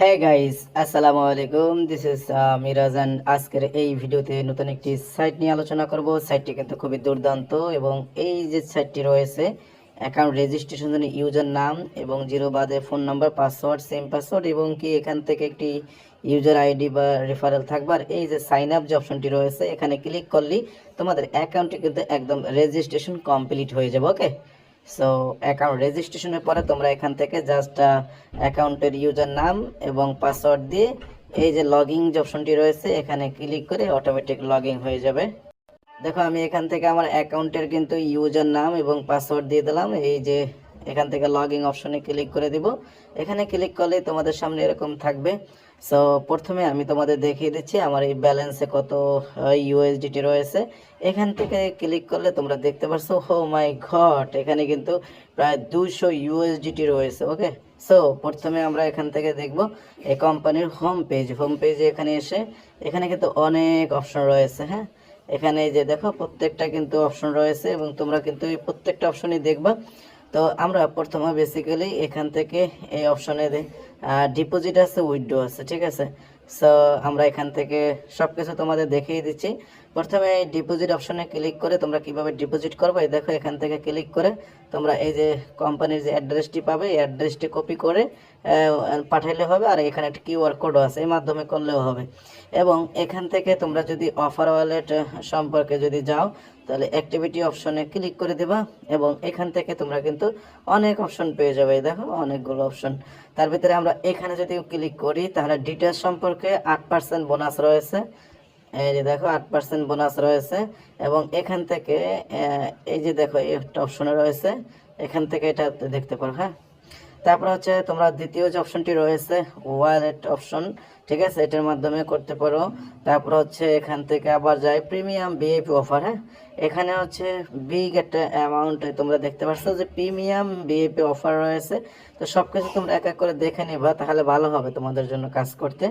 হ্যাঁ গাইস, আসসালামু আলাইকুম। দিস ইজ মিরাজ এন্ড আজকের এই ভিডিওতে নতুন একটি সাইট নিয়ে আলোচনা করব। সাইটটি কিন্তু খুবই দুর্দান্ত এবং এই যে সাইটটি রয়েছে অ্যাকাউন্ট রেজিস্ট্রেশন জন্য ইউজার নাম এবং জিরো বাদে phone number, password, same password এবং কি এখান থেকে একটি ইউজার আইডি বা রেফারেল থাকবে। আর এই যে সাইন আপ যে অপশনটি রয়েছে এখানে ক্লিক করলেই তোমাদের অ্যাকাউন্টটি কিন্তু একদম রেজিস্ট্রেশন কমপ্লিট হয়ে যাবে। ওকে, সো অ্যাকাউন্ট রেজিস্ট্রেশনের পরে তোমরা এখান থেকে জাস্ট অ্যাকাউন্টের ইউজার নাম এবং পাসওয়ার্ড দিয়ে এই যে লগইন যে অপশনটি রয়েছে এখানে ক্লিক করে অটোমেটিক লগইন হয়ে যাবে। দেখো আমি এখান থেকে আমার অ্যাকাউন্টের কিন্তু ইউজার নাম এবং পাসওয়ার্ড দিয়ে দিলাম। এই যে এখান থেকে লগইন অপশনে ক্লিক করে দিব। এখানে ক্লিক করলে তোমাদের সামনে এরকম থাকবে। সো প্রথমে আমি তোমাদের দেখিয়ে দিচ্ছি আমার এই ব্যালেন্সে কত ইউএসডিটি রয়েছে। এখান থেকে ক্লিক করলে তোমরা দেখতে পাচ্ছ, ও মাই গড, এখানে কিন্তু প্রায় 200 ইউএসডিটি রয়েছে। ওকে, সো প্রথমে আমরা এখান থেকে দেখব এই কোম্পানির হোম পেজে এখানে এসে এখানে কিন্তু অনেক অপশন রয়েছে। হ্যাঁ, এখানে যে দেখো প্রত্যেকটা কিন্তু অপশন রয়েছে এবং তোমরা কিন্তু এই প্রত্যেকটা অপশনই দেখবা। তো আমরা প্রথমে বেসিক্যালি এখান থেকে এই অপশনে ডিপোজিট আছে, উইথড্র আছে, ঠিক আছে। সো আমরা এখান থেকে সব কিছু তোমাদের দেখিয়ে দিচ্ছি। প্রথমে এই ডিপোজিট অপশনে ক্লিক করে তোমরা কিভাবে ডিপোজিট করবে দেখো। এখান থেকে ক্লিক করে তোমরা এই যে কোম্পানির যে অ্যাড্রেসটি পাবে এই অ্যাড্রেসটি কপি করে পাঠাইলে হবে। আর এখানে একটা কিউআর কোডও আছে, এই মাধ্যমে করলেও হবে। এবং এখান থেকে তোমরা যদি অফার ওয়ালেট সম্পর্কে যদি যাও তাহলে অ্যাক্টিভিটি অপশনে ক্লিক করে দেবা এবং এখান থেকে তোমরা কিন্তু অনেক অপশন পেয়ে যাবে। দেখো অনেকগুলো অপশন, তার ভিতরে আমরা এখানে যদি ক্লিক করি তাহলে ডিটেলস সম্পর্কে 8% বোনাস রয়েছে। এই যে দেখো 8% বোনাস রয়েছে এবং এখান থেকে এই যে দেখো একটা অপশনে রয়েছে, এখান থেকে এটা দেখতে পারো। হ্যাঁ, তারপর হচ্ছে তোমরা দ্বিতীয় যে অপশনটি রয়েছে ওয়ালেট অপশন, ঠিক আছে, এটার মাধ্যমে করতে পারো। তারপর হচ্ছে এখান থেকে আবার যাই প্রিমিয়াম ভিআইপি অফার। হ্যাঁ, এখানে হচ্ছে বিগ একটা অ্যামাউন্ট তোমরা দেখতে পাচ্ছ যে প্রিমিয়াম ভিআইপি অফার রয়েছে। তো সব কিছু তোমরা এক এক করে দেখে নিবা, তাহলে ভালো হবে তোমাদের জন্য কাজ করতে।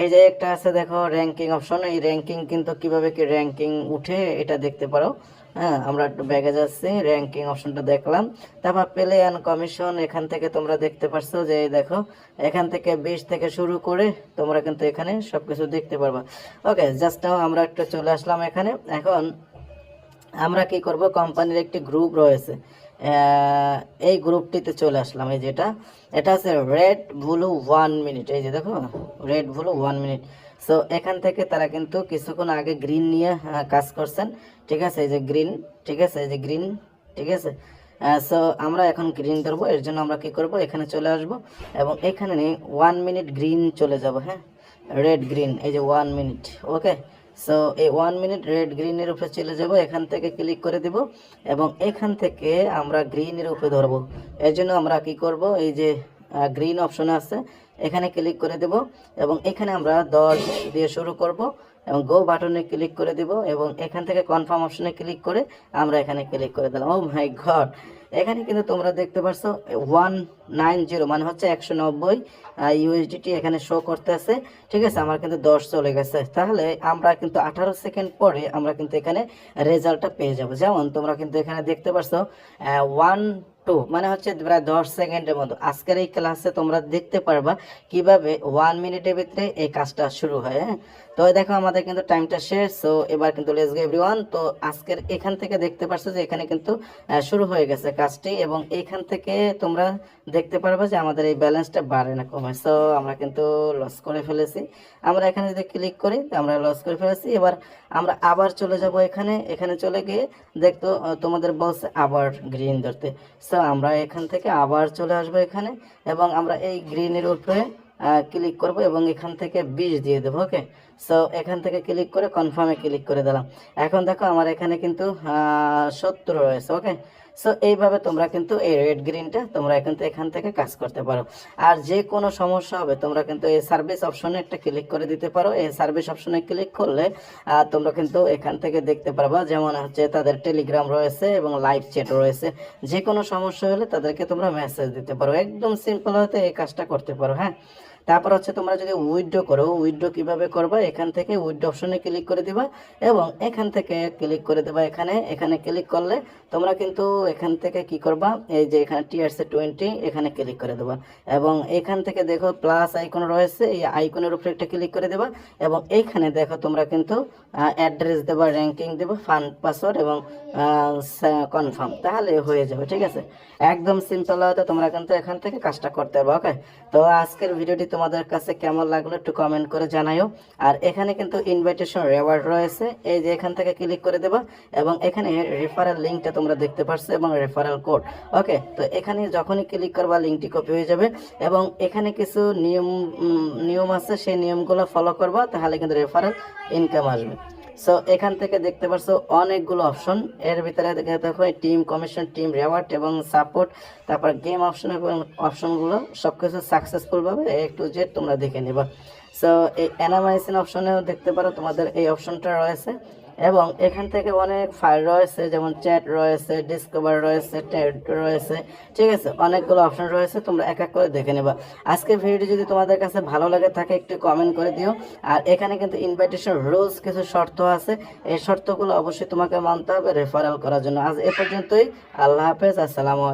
এই যে একটা আছে দেখো র্যাঙ্কিং অপশন, এই র্যাঙ্কিং কিন্তু কিভাবে কি র্যাঙ্কিং উঠে এটা দেখতে পারো। হ্যাঁ, আমরা একটু ব্যাগে যাচ্ছি, র্যাঙ্কিং অপশনটা দেখলাম। তারপর প্লে অ্যান্ড কমিশন, এখান থেকে তোমরা দেখতে পাচ্ছ যে দেখো এখান থেকে 20 থেকে শুরু করে তোমরা কিন্তু এখানে সবকিছু দেখতে পারবা। ওকে, জাস্ট আমরা একটু চলে আসলাম এখানে। এখন আমরা কি করব, কোম্পানির একটি গ্রুপ রয়েছে, এই গ্রুপটিতে চলে আসলাম। এই যেটা এটা আছে রেড ব্লু 1 মিনিট। এই যে দেখো রেড ব্লু 1 মিনিট। সো এখান থেকে তারা কিন্তু কিছুক্ষণ আগে গ্রিন নিয়ে কাজ করছেন, ঠিক আছে। এই যে গ্রিন, ঠিক আছে, এই যে গ্রিন, ঠিক আছে। সো আমরা এখন গ্রিন ধরবো, এর জন্য আমরা কি করব, এখানে চলে আসব এবং এখানে 1 মিনিট গ্রিন চলে যাব। হ্যাঁ, রেড গ্রিন, এই যে 1 মিনিট। ওকে, সো এই 1 মিনিট রেড গ্রিনের উপরে চলে যাব, এখান থেকে ক্লিক করে দেব এবং এখান থেকে আমরা গ্রিনের উপরে ধরবো। এর জন্য আমরা কি করব, এই যে গ্রিন অপশন আছে এখানে ক্লিক করে দেব এবং এখানে আমরা 10 দিয়ে শুরু করব এবং গো বাটনে ক্লিক করে দেব এবং এখান থেকে কনফার্ম অপশনে ক্লিক করে আমরা এখানে ক্লিক করে দিলাম। ও মাই গড, এখানে কিন্তু তোমরা দেখতে পাচ্ছ 190 মানে হচ্ছে 190 ইউএসডিটি এখানে শো করতেছে, ঠিক আছে। আমার কিন্তু 10 চলে গেছে, তাহলে আমরা কিন্তু 18 সেকেন্ড পরে আমরা কিন্তু এখানে রেজাল্টটা পেয়ে যাব। যেমন তোমরা কিন্তু এখানে দেখতে পাচ্ছ 1-2 মানে হচ্ছে প্রায় 10 সেকেন্ডের মতো। আজকের এই ক্লাসে তোমরা দেখতে পারবা কিভাবে 1 মিনিটের ভিতরে এই কাজটা শুরু হয়। হ্যাঁ, তো দেখো আমাদের কিন্তু টাইমটা শেষ। সো এবার কিন্তু লেটস গো এভরিওয়ান। তো আজকের এখান থেকে দেখতে পাচ্ছ যে এখানে কিন্তু শুরু হয়ে গেছে কাজটি এবং এখান থেকে তোমরা দেখতে পারবে যে আমাদের এই ব্যালেন্সটা বাড়ে না কমে। সো আমরা কিন্তু লস করে ফেলেছি। আমরা এখানে যদি ক্লিক করি আমরা লস করে ফেলেছি। এবার আমরা আবার চলে যাব এখানে, এখানে চলে গিয়ে দেখতো তোমাদের বলছে আবার গ্রিন ধরতে। সো আমরা এখান থেকে আবার চলে আসবো এখানে এবং আমরা এই গ্রিনের উপরে ক্লিক করব এবং এখান থেকে 20 দিয়ে দেবো। ওকে, সো এখান থেকে ক্লিক করে কনফার্মে ক্লিক করে দিলাম। এখন দেখো আমার এখানে কিন্তু 70 রয়েছে। ওকে, সো এইভাবে তোমরা কিন্তু এই রেড গ্রিনটা তোমরা কিন্তু এখান থেকে কাজ করতে পারো। আর যে কোনো সমস্যা হবে তোমরা কিন্তু এই সার্ভিস অপশনে একটা ক্লিক করে দিতে পারো। এই সার্ভিস অপশনে ক্লিক করলে তোমরা কিন্তু এখান থেকে দেখতে পারবা, যেমন হচ্ছে তাদের টেলিগ্রাম রয়েছে এবং লাইভ চ্যাট রয়েছে। যে কোনো সমস্যা হলে তাদেরকে তোমরা মেসেজ দিতে পারো। একদম সিম্পল হতে এই কাজটা করতে পারো। হ্যাঁ, তারপর হচ্ছে তোমরা যদি উইথড্র করো, উইথড্র কিভাবে করবা, এখান থেকে উইথড্র অপশনে ক্লিক করে দিবা এবং এখান থেকে ক্লিক করে দেবা এখানে ক্লিক করলে তোমরা কিন্তু এখান থেকে কি করবা, এই যে এখানে TRC20 এখানে ক্লিক করে দেবা এবং এখান থেকে দেখো প্লাস আইকন রয়েছে, এই আইকনের উপরে একটা ক্লিক করে দেবা এবং এইখানে দেখো তোমরা কিন্তু অ্যাড্রেস দেবা, র্যাঙ্কিং দেবা, ফান্ড পাসওয়ার্ড এবং কনফার্ম, তাহলে হয়ে যাবে। ঠিক আছে, একদম সিম্পল হয়তো তোমরা কিন্তু এখান থেকে কাজটা করতে পারবে। ওকে, তো আজকের ভিডিওটি তোমাদের কাছে কেমন লাগলো একটু কমেন্ট করে জানাইও। আর এখানে কিন্তু ইনভাইটেশন রিওয়ার্ড রয়েছে, এই যে এখান থেকে ক্লিক করে দেবা এবং এখানে রেফারেল লিঙ্কটা তোমরা দেখতে পারছো এবং রেফারেল কোড। ওকে, তো এখানে যখনই ক্লিক করবা লিঙ্কটি কপি হয়ে যাবে এবং এখানে কিছু নিয়ম আছে, সেই নিয়মগুলো ফলো করবা, তাহলে কিন্তু রেফারেল ইনকাম আসবে। সো এখান থেকে দেখতে পাচ্ছ অনেকগুলো অপশন, এর ভিতরে দেখো টিম কমিশন, টিম রিওয়ার্ড এবং সাপোর্ট, তারপর গেম অপশন এবং অপশনগুলো সবকিছু সাকসেসফুল ভাবে A to Z তোমরা দেখে নিবা। সো এই অ্যানামাইজেশন অপশনেও দেখতে পারো তোমাদের এই অপশনটা রয়েছে এবং এখান থেকে অনেক ফাইল রয়েছে, যেমন চ্যাট রয়েছে, ডিসকভার রয়েছে, ট্যাগ রয়েছে। ঠিক আছে, অনেকগুলো অপশন রয়েছে, তোমরা এক এক করে দেখে নেবা। আজকের ভিডিওটি যদি তোমাদের কাছে ভালো লাগে থাকে একটু কমেন্ট করে দিও। আর এখানে কিন্তু ইনভাইটেশন রুলস কিছু শর্ত আছে, এই শর্তগুলো অবশ্যই তোমাকে মানতে হবে রেফারেল করার জন্য। আজ এ পর্যন্তই, আল্লাহ হাফেজ, আসসালামু আলাইকুম।